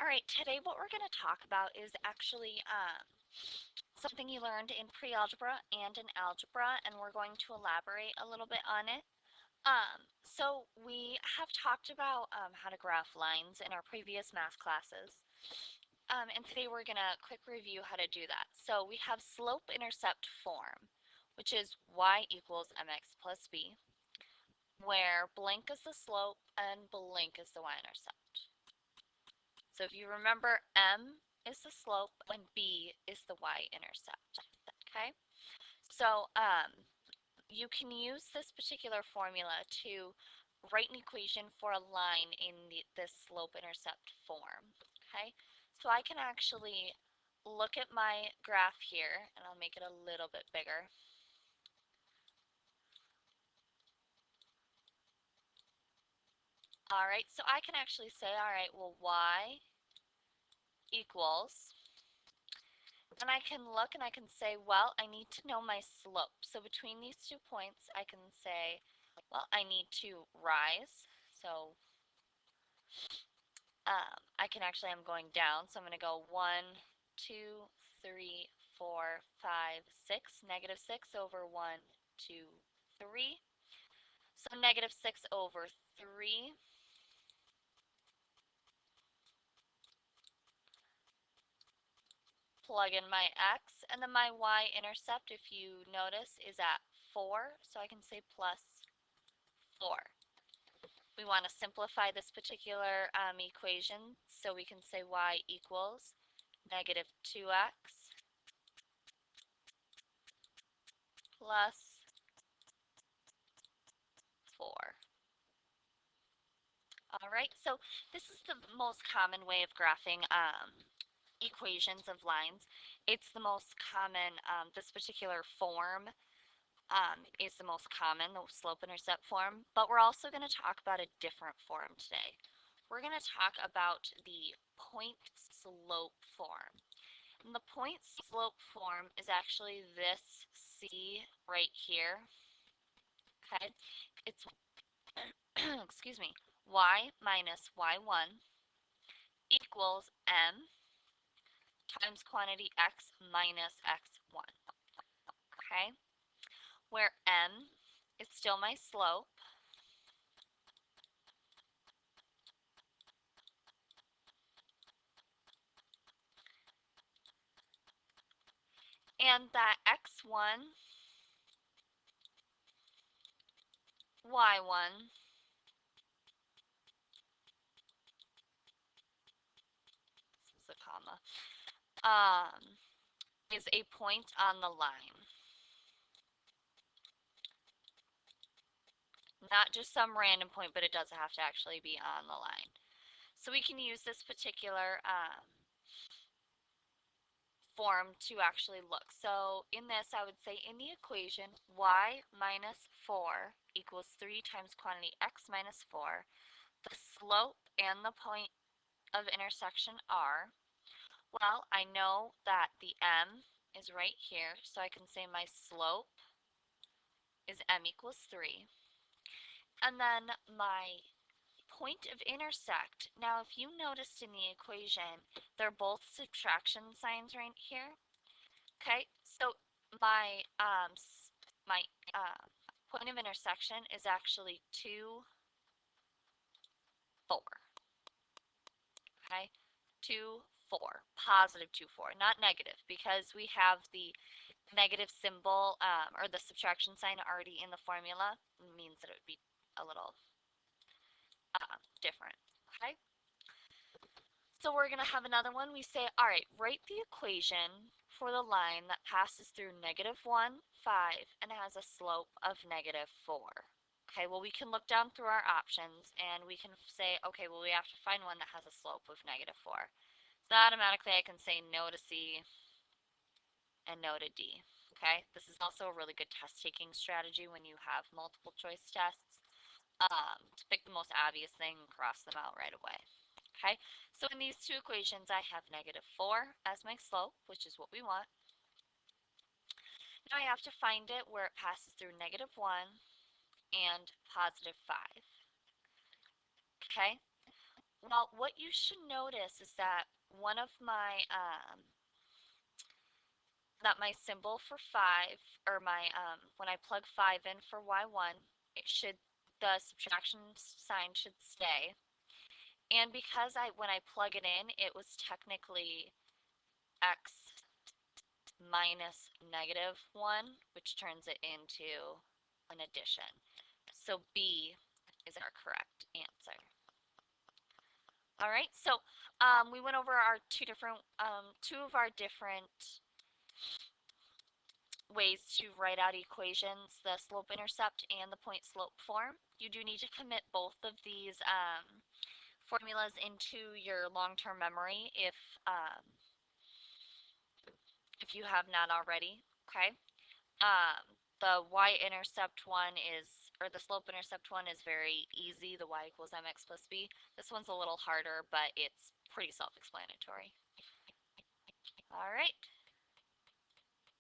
All right, today what we're going to talk about is actually something you learned in pre-algebra and in algebra, and we're going to elaborate a little bit on it. So we have talked about how to graph lines in our previous math classes. And today we're going to quick review how to do that. So we have slope-intercept form, which is y equals mx plus b, where blank is the slope and blank is the y-intercept. So if you remember, m is the slope and b is the y-intercept. Okay? So you can use this particular formula to write an equation for a line in this slope-intercept form. Okay? So I can actually look at my graph here, and I'll make it a little bit bigger. All right, so I can actually say, all right, well, y equals, and I can look and I can say, well, I need to know my slope. So between these 2 points, I can say, well, I need to rise. So I can actually, I'm going down. So I'm going to go 1, 2, 3, 4, 5, 6, negative 6 over 1, 2, 3. So negative 6 over 3. Plug in my x, and then my y-intercept, if you notice, is at 4, so I can say plus 4. We want to simplify this particular equation, so we can say y equals negative 2x plus 4. All right, so this is the most common way of graphing equations of lines. It's the most common, this particular form is the most common, the slope-intercept form, but we're also going to talk about a different form today. We're going to talk about the point-slope form. And the point-slope form is actually this C right here, okay? It's, excuse me, y minus y1 equals m times quantity x minus x1, okay? Where m is still my slope, and that x1, y1, this is a comma, is a point on the line. Not just some random point, but it does have to actually be on the line. So we can use this particular form to actually look. So in this, I would say in the equation, y minus 4 equals 3 times quantity x minus 4. The slope and the point of intersection are, well, I know that the m is right here, so I can say my slope is m equals 3. And then my point of intersect, now if you noticed in the equation, they're both subtraction signs right here. Okay, so my my point of intersection is actually 2, 4. Okay, 2, 4, positive 2, 4, not negative, because we have the negative symbol or the subtraction sign already in the formula. It means that it would be a little different. Okay, so we're going to have another one. We say, all right, write the equation for the line that passes through negative 1, 5, and has a slope of negative 4. Okay, well, we can look down through our options, and we can say, okay, well, we have to find one that has a slope of negative 4. So automatically, I can say no to C and no to D. Okay, this is also a really good test-taking strategy when you have multiple choice tests to pick the most obvious thing and cross them out right away. Okay, so in these two equations, I have negative 4 as my slope, which is what we want. Now I have to find it where it passes through negative 1 and positive 5. Okay, Well, what you should notice is that one of my that my symbol for 5, or my when I plug 5 in for y1, it should, the subtraction sign should stay. And because when I plug it in, it was technically x minus -1, which turns it into an addition. So B is our correct answer. All right, so we went over our two of our different ways to write out equations, the slope-intercept and the point-slope form. You do need to commit both of these formulas into your long-term memory if you have not already, okay? Um, the y-intercept one is, or the slope-intercept one is very easy, the y equals mx plus b. This one's a little harder, but it's pretty self-explanatory. All right.